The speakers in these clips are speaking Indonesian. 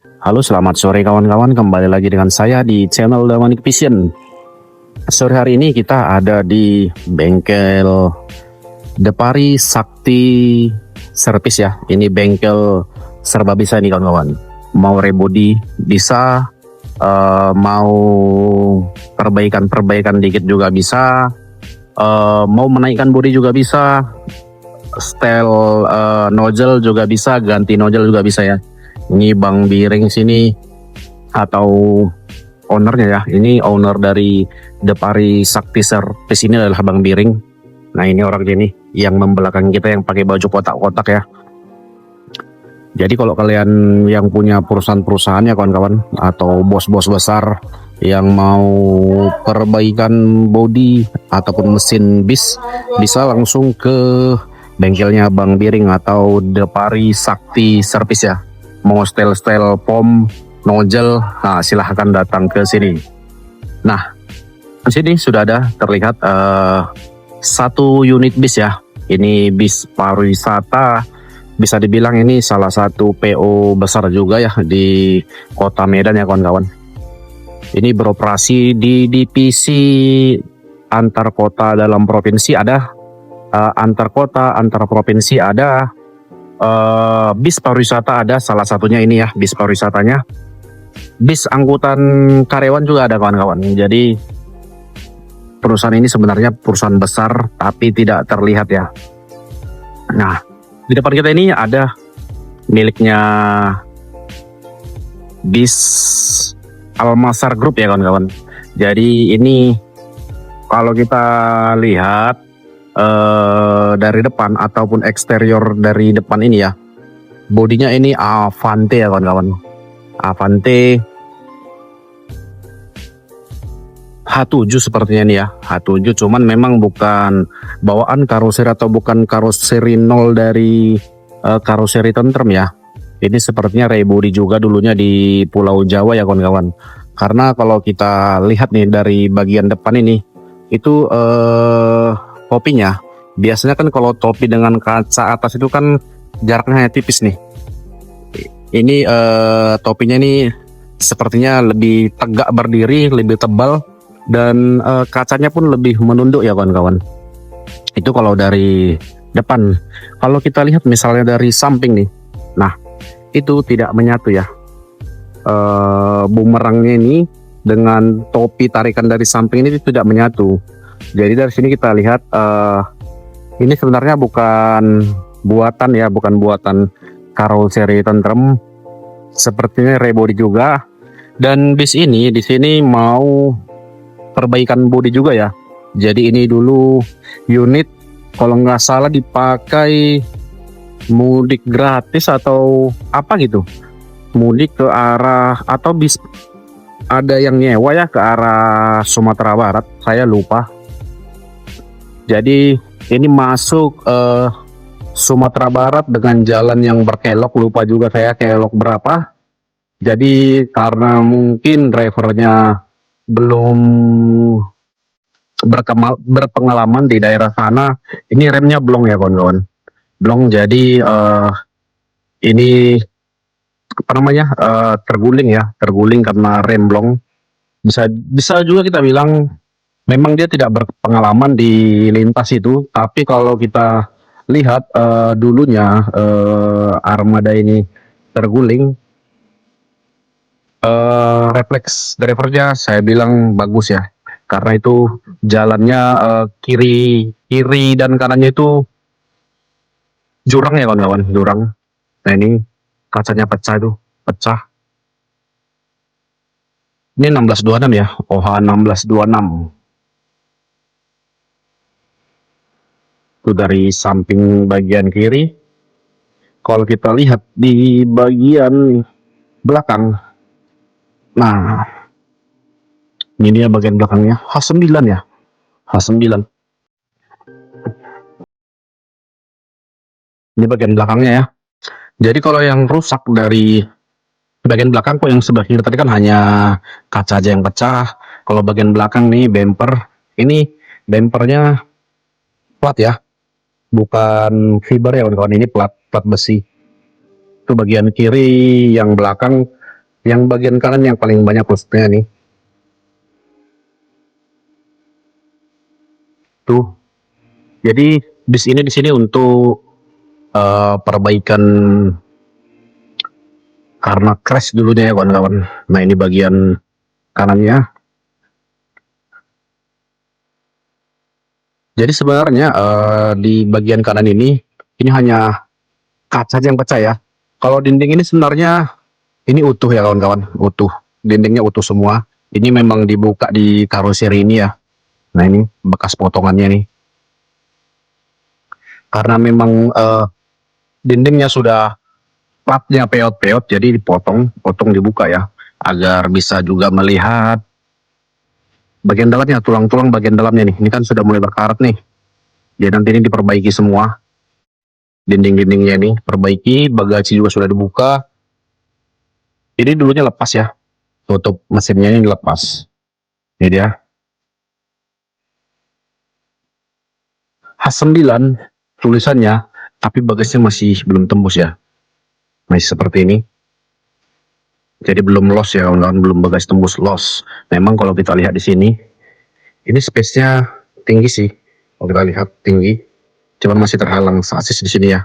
Halo, selamat sore kawan-kawan. Kembali lagi dengan saya di channel Damanik Vision. Sore hari ini kita ada di bengkel Depari Sakti Service ya. Ini bengkel serba bisa nih kawan-kawan. Mau rebody bisa, mau perbaikan dikit juga bisa, mau menaikkan bodi juga bisa, style nozzle juga bisa, ganti nozzle juga bisa ya. Ini Bang Biring sini atau ownernya ya. Ini owner dari Depari Sakti Service ini adalah Bang Biring. Nah, ini orang ini yang membelakangi kita yang pakai baju kotak-kotak ya. Jadi kalau kalian yang punya perusahaan-perusahaan ya kawan-kawan, atau bos-bos besar yang mau perbaikan bodi ataupun mesin bis, bisa langsung ke bengkelnya Bang Biring atau Depari Sakti Service ya. Mau style-style pom, nozzle, nah silahkan datang ke sini. Nah, di sini sudah ada terlihat satu unit bis ya. Ini bis pariwisata, bisa dibilang ini salah satu PO besar juga ya di kota Medan ya kawan-kawan. Ini beroperasi di divisi antar kota dalam provinsi ada, antar kota, antar provinsi ada. Bis pariwisata ada, salah satunya ini ya, bis pariwisatanya. Bis angkutan karyawan juga ada kawan-kawan. Jadi perusahaan ini sebenarnya perusahaan besar tapi tidak terlihat ya. Nah, di depan kita ini ada miliknya bis Almasar Group ya kawan-kawan. Jadi ini kalau kita lihat dari depan ataupun eksterior dari depan ini ya, bodinya ini Avante ya kawan-kawan. Avante H7 sepertinya ini ya, H7, cuman memang bukan bawaan karoseri atau bukan karoseri nol dari karoseri tentrem ya. Ini sepertinya rebody juga dulunya di Pulau Jawa ya kawan-kawan. Karena kalau kita lihat nih dari bagian depan ini, itu topinya, biasanya kan kalau topi dengan kaca atas itu kan jaraknya hanya tipis nih. Ini topinya ini sepertinya lebih tegak berdiri, lebih tebal, dan kacanya pun lebih menunduk ya kawan-kawan. Itu kalau dari depan. Kalau kita lihat misalnya dari samping nih, nah itu tidak menyatu ya. Bumerangnya ini dengan topi tarikan dari samping ini tidak menyatu. Jadi dari sini kita lihat ini sebenarnya bukan buatan ya, bukan buatan karoseri tentrem, sepertinya rebody juga. Dan bis ini di sini mau perbaikan bodi juga ya. Jadi ini dulu unit kalau nggak salah dipakai mudik gratis atau apa gitu, mudik ke arah atau bis ada yang nyewa ya ke arah Sumatera Barat, saya lupa. Jadi ini masuk Sumatera Barat dengan jalan yang berkelok, lupa juga saya kelok berapa. Jadi karena mungkin drivernya belum berpengalaman di daerah sana, ini remnya blong ya kawan-kawan, blong. Jadi ini apa namanya, terguling ya, terguling karena rem blong. Bisa juga kita bilang memang dia tidak berpengalaman di lintas itu, tapi kalau kita lihat dulunya armada ini terguling, refleks drivernya saya bilang bagus ya, karena itu jalannya kiri dan kanannya itu jurang ya kawan-kawan, jurang. Nah ini kacanya pecah, itu pecah. Ini 1626 ya, OH 1626. Itu dari samping bagian kiri. Kalau kita lihat di bagian belakang, nah ini dia bagian belakangnya, H9 ya, H9. Ini bagian belakangnya ya. Jadi kalau yang rusak dari bagian belakang, kok yang sebelah kiri tadi kan hanya kaca aja yang pecah. Kalau bagian belakang nih bumper, ini bumpernya plat ya, bukan fiber ya kawan-kawan, ini plat besi. Itu bagian kiri yang belakang Yang bagian kanan yang paling banyak rusaknya nih. Tuh. Jadi di sini untuk perbaikan karena crash dulunya ya kawan-kawan. Nah ini bagian kanannya. Jadi sebenarnya di bagian kanan ini hanya kaca yang pecah ya. Kalau dinding ini sebenarnya ini utuh ya kawan-kawan, utuh. Dindingnya utuh semua. Ini memang dibuka di karoseri ini ya. Nah ini bekas potongannya nih. Karena memang dindingnya sudah platnya peot-peot, jadi potong dibuka ya, agar bisa juga melihat bagian dalamnya, tulang-tulang bagian dalamnya nih. Ini kan sudah mulai berkarat nih. Jadi nanti ini diperbaiki semua, dinding-dindingnya ini perbaiki, bagasi juga sudah dibuka. Ini dulunya lepas ya, tutup mesinnya ini lepas. Ini dia. H9 tulisannya, tapi bagasinya masih belum tembus ya. Masih seperti ini. Jadi belum loss ya kawan-kawan, belum bagasi tembus loss. Memang kalau kita lihat di sini, ini space-nya tinggi sih. Kalau kita lihat tinggi, cuman masih terhalang sasis di sini ya.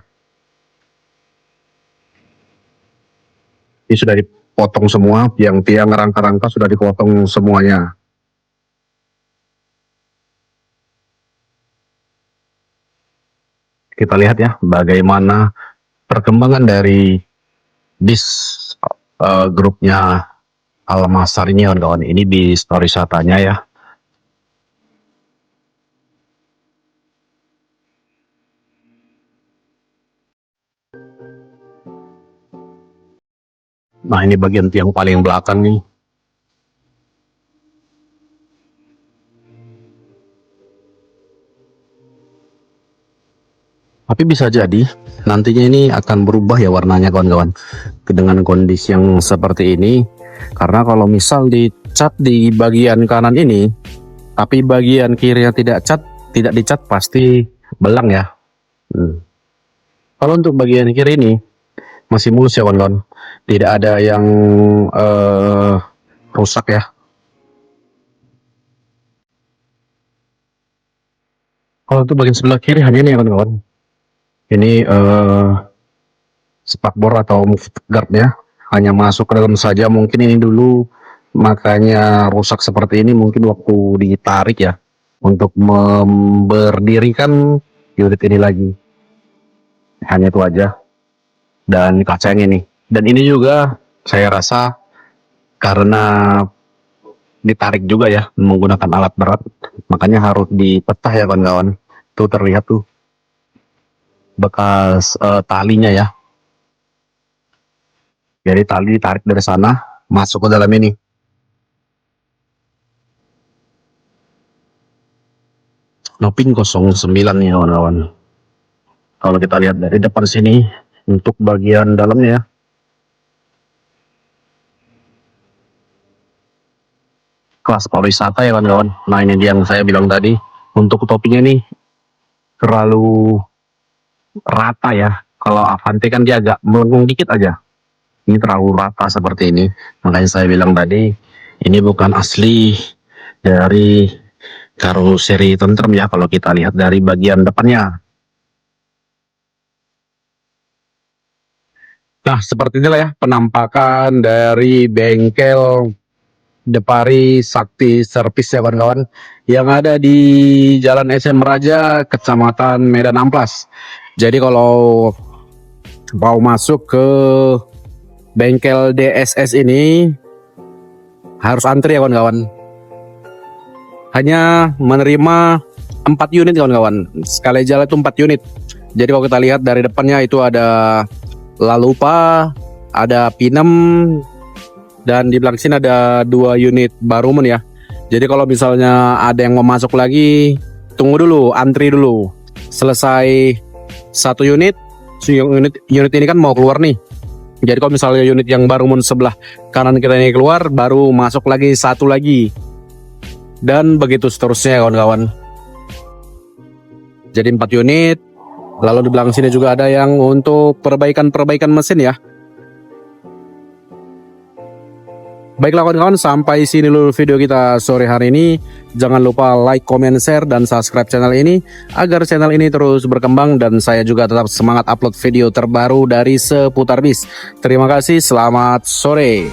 Ini sudah dipotong semua, tiang-tiang rangka-rangka sudah dipotong semuanya. Kita lihat ya bagaimana perkembangan dari bis grupnya Almasar ini kawan-kawan. Ini bis pariwisatanya ya. Nah ini bagian tiang paling belakang nih. Tapi bisa jadi nantinya ini akan berubah ya warnanya kawan-kawan dengan kondisi yang seperti ini. Karena kalau misal dicat di bagian kanan ini, tapi bagian kirinya tidak dicat pasti belang ya. Kalau untuk bagian kiri ini masih mulus ya kawan-kawan, tidak ada yang rusak ya. Kalau untuk bagian sebelah kiri hanya ini ya kawan-kawan, ini spakbor atau move guardnya hanya masuk ke dalam saja. Mungkin ini dulu makanya rusak seperti ini, mungkin waktu ditarik ya untuk memberdirikan unit ini lagi. Hanya itu aja. Dan kaca yang ini, dan ini juga saya rasa karena ditarik juga ya menggunakan alat berat, makanya harus dipecah ya kawan-kawan. Tuh terlihat tuh bekas talinya ya. Jadi tali ditarik dari sana masuk ke dalam ini. Nopin 09 nih kawan-kawan. Kalau kita lihat dari depan sini untuk bagian dalamnya ya. Kelas pariwisata ya kawan-kawan. Nah ini dia yang saya bilang tadi. Untuk topinya nih terlalu rata ya. Kalau Avante kan dia agak melengkung dikit aja. Ini terlalu rata seperti ini. Makanya saya bilang tadi ini bukan asli dari karoseri Tentrem ya kalau kita lihat dari bagian depannya. Nah seperti inilah ya penampakan dari bengkel Depari Sakti Service ya kawan-kawan, yang ada di Jalan SM Raja, Kecamatan Medan Amplas. Jadi kalau mau masuk ke bengkel DSS ini harus antri ya kawan-kawan. Hanya menerima 4 unit kawan-kawan. Sekali jalan itu 4 unit. Jadi kalau kita lihat dari depannya itu ada Lalupa, ada Pinem, dan di belakang sini ada 2 unit Barumun ya. Jadi kalau misalnya ada yang mau masuk lagi, tunggu dulu, antri dulu. Selesai 1 unit, unit ini kan mau keluar nih. Jadi kalau misalnya unit yang Barumun sebelah kanan kita ini keluar, baru masuk lagi 1 lagi. Dan begitu seterusnya kawan-kawan. Jadi 4 unit. Lalu di belakang sini juga ada yang untuk perbaikan mesin ya. Baiklah kawan-kawan, sampai sini dulu video kita sore hari ini. Jangan lupa like, comment, share, dan subscribe channel ini agar channel ini terus berkembang dan saya juga tetap semangat upload video terbaru dari seputar bis. Terima kasih, selamat sore.